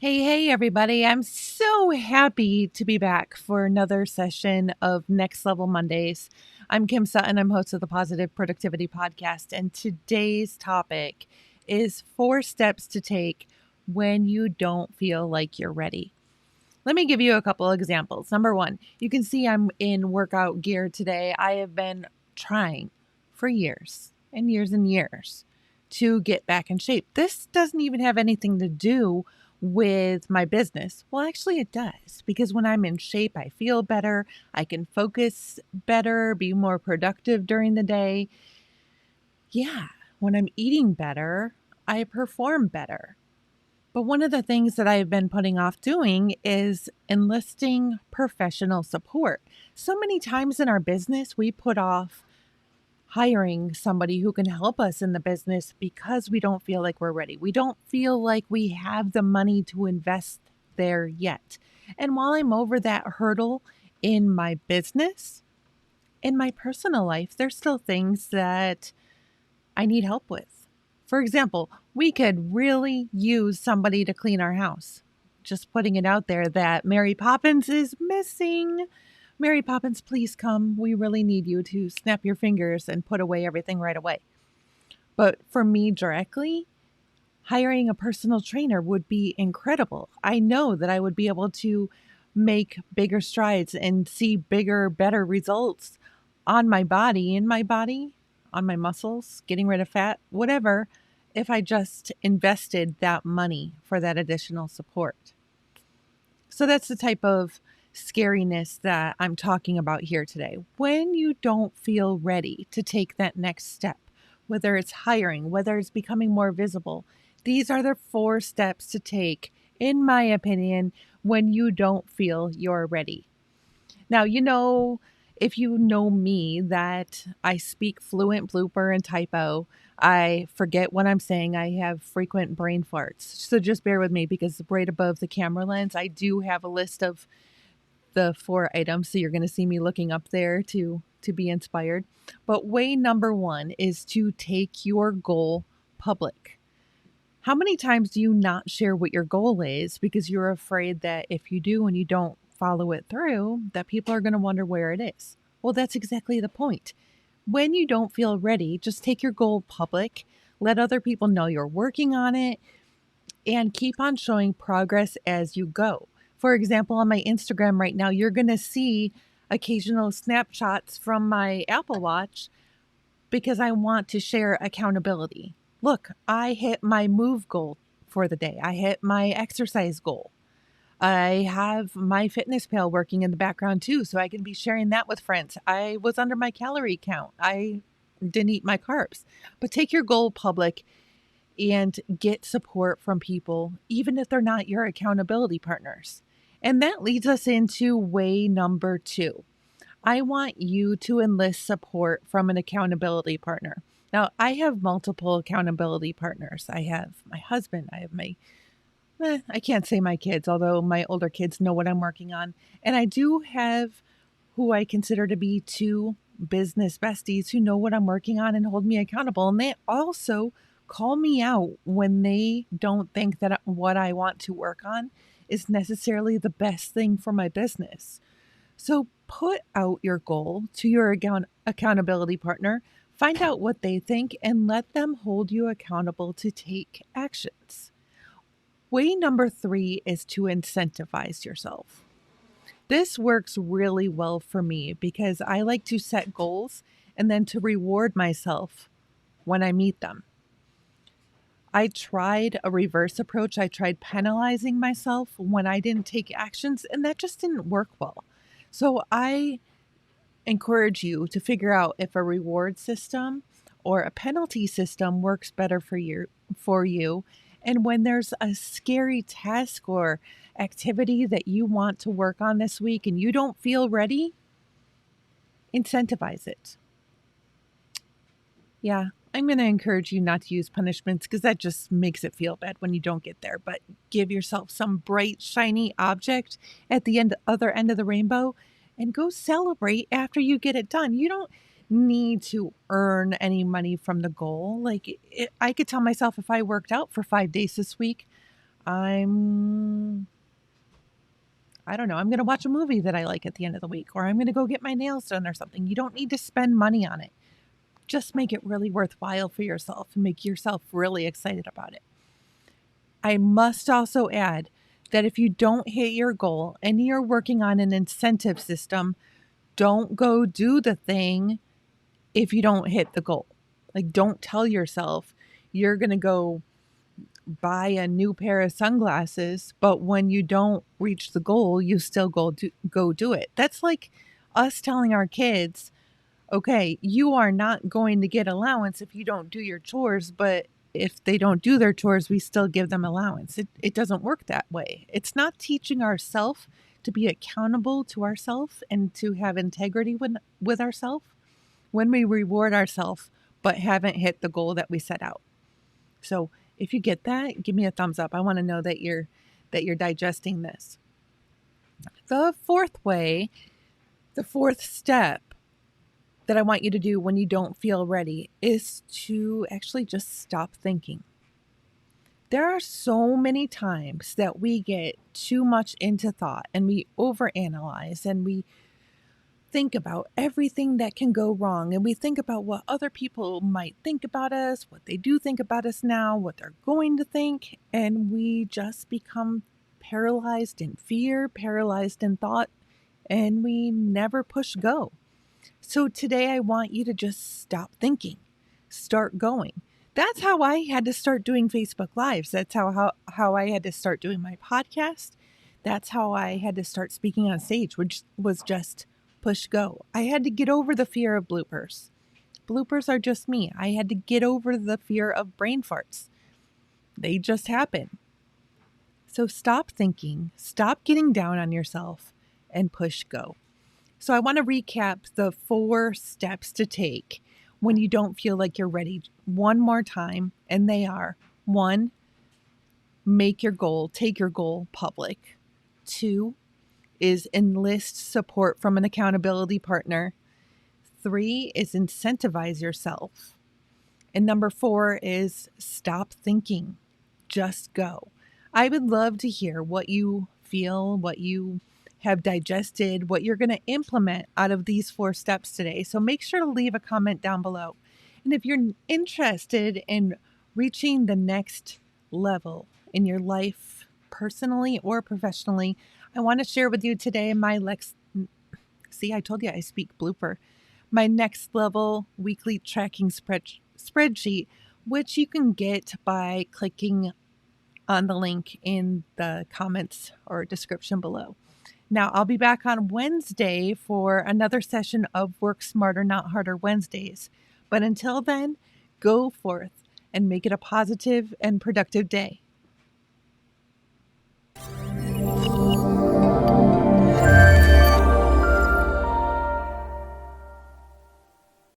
Hey, everybody. I'm so happy to be back for another session of Next Level Mondays. I'm Kim Sutton. I'm host of the Positive Productivity Podcast. And today's topic is 4 steps to take when you don't feel like you're ready. Let me give you a couple examples. Number 1, you can see I'm in workout gear today. I have been trying for years and years and years to get back in shape. This doesn't even have anything to do with my business. Well, actually, it does, because when I'm in shape, I feel better. I can focus better, be more productive during the day. Yeah, when I'm eating better, I perform better. But one of the things that I've been putting off doing is enlisting professional support. So many times in our business, we put off hiring somebody who can help us in the business because we don't feel like we're ready. We don't feel like we have the money to invest there yet. And while I'm over that hurdle in my business, in my personal life, there's still things that I need help with. For example, we could really use somebody to clean our house. Just putting it out there that Mary Poppins is missing. Mary Poppins, please come. We really need you to snap your fingers and put away everything right away. But for me directly, hiring a personal trainer would be incredible. I know that I would be able to make bigger strides and see bigger, better results on my body, on my muscles, getting rid of fat, whatever, if I just invested that money for that additional support. So that's the type of scariness that I'm talking about here today. When you don't feel ready to take that next step, whether it's hiring, whether it's becoming more visible, these are the 4 steps to take, in my opinion, when you don't feel you're ready. Now, if you know me, that I speak fluent blooper and typo. I forget what I'm saying. I have frequent brain farts. So just bear with me, because right above the camera lens, I do have a list of the 4 items. So you're going to see me looking up there to be inspired. But way number 1 is to take your goal public. How many times do you not share what your goal is because you're afraid that if you do and you don't follow it through, that people are going to wonder where it is? Well, that's exactly the point. When you don't feel ready, just take your goal public, let other people know you're working on it, and keep on showing progress as you go. For example, on my Instagram right now, you're going to see occasional snapshots from my Apple Watch because I want to share accountability. Look, I hit my move goal for the day. I hit my exercise goal. I have my fitness pal working in the background too, so I can be sharing that with friends. I was under my calorie count. I didn't eat my carbs. But take your goal public and get support from people, even if they're not your accountability partners. And that leads us into way number 2. I want you to enlist support from an accountability partner. Now, I have multiple accountability partners. I have my husband. I have I can't say my kids, although my older kids know what I'm working on. And I do have who I consider to be 2 business besties who know what I'm working on and hold me accountable. And they also call me out when they don't think that what I want to work on is necessarily the best thing for my business. So put out your goal to your accountability partner, find out what they think, and let them hold you accountable to take actions. Way number 3 is to incentivize yourself. This works really well for me because I like to set goals and then to reward myself when I meet them. I tried a reverse approach. I tried penalizing myself when I didn't take actions, and that just didn't work well. So I encourage you to figure out if a reward system or a penalty system works better for you. And when there's a scary task or activity that you want to work on this week and you don't feel ready, incentivize it. Yeah, I'm going to encourage you not to use punishments because that just makes it feel bad when you don't get there. But give yourself some bright, shiny object at the other end of the rainbow and go celebrate after you get it done. You don't need to earn any money from the goal. I could tell myself if I worked out for 5 days this week, I'm I don't know, I'm going to watch a movie that I like at the end of the week, or I'm going to go get my nails done or something. You don't need to spend money on it. Just make it really worthwhile for yourself and make yourself really excited about it. I must also add that if you don't hit your goal and you're working on an incentive system, don't go do the thing if you don't hit the goal. Like, don't tell yourself you're going to go buy a new pair of sunglasses, but when you don't reach the goal, you still go do it. That's like us telling our kids, okay, you are not going to get allowance if you don't do your chores, but if they don't do their chores, we still give them allowance. It doesn't work that way. It's not teaching ourselves to be accountable to ourselves and to have integrity with ourselves when we reward ourselves but haven't hit the goal that we set out. So if you get that, give me a thumbs up. I want to know that you're digesting this. The fourth step that I want you to do when you don't feel ready is to actually just stop thinking. There are so many times that we get too much into thought and we overanalyze and we think about everything that can go wrong, and we think about what other people might think about us, what they do think about us now, what they're going to think, and we just become paralyzed in fear, paralyzed in thought, and we never push go. So today I want you to just stop thinking, start going. That's how I had to start doing Facebook Lives. That's how I had to start doing my podcast. That's how I had to start speaking on stage, which was just push go. I had to get over the fear of bloopers. Bloopers are just me. I had to get over the fear of brain farts. They just happen. So stop thinking, stop getting down on yourself, and push go. So I want to recap the 4 steps to take when you don't feel like you're ready one more time. And they are: 1, make your goal, take your goal public. 2 is enlist support from an accountability partner. 3 is incentivize yourself. And number 4 is stop thinking, just go. I would love to hear what you feel, what you have digested, what you're going to implement out of these 4 steps today. So make sure to leave a comment down below. And if you're interested in reaching the next level in your life, personally or professionally, I want to share with you today my I told you I speak blooper. My next level weekly tracking spreadsheet, which you can get by clicking on the link in the comments or description below. Now, I'll be back on Wednesday for another session of Work Smarter, Not Harder Wednesdays. But until then, go forth and make it a positive and productive day.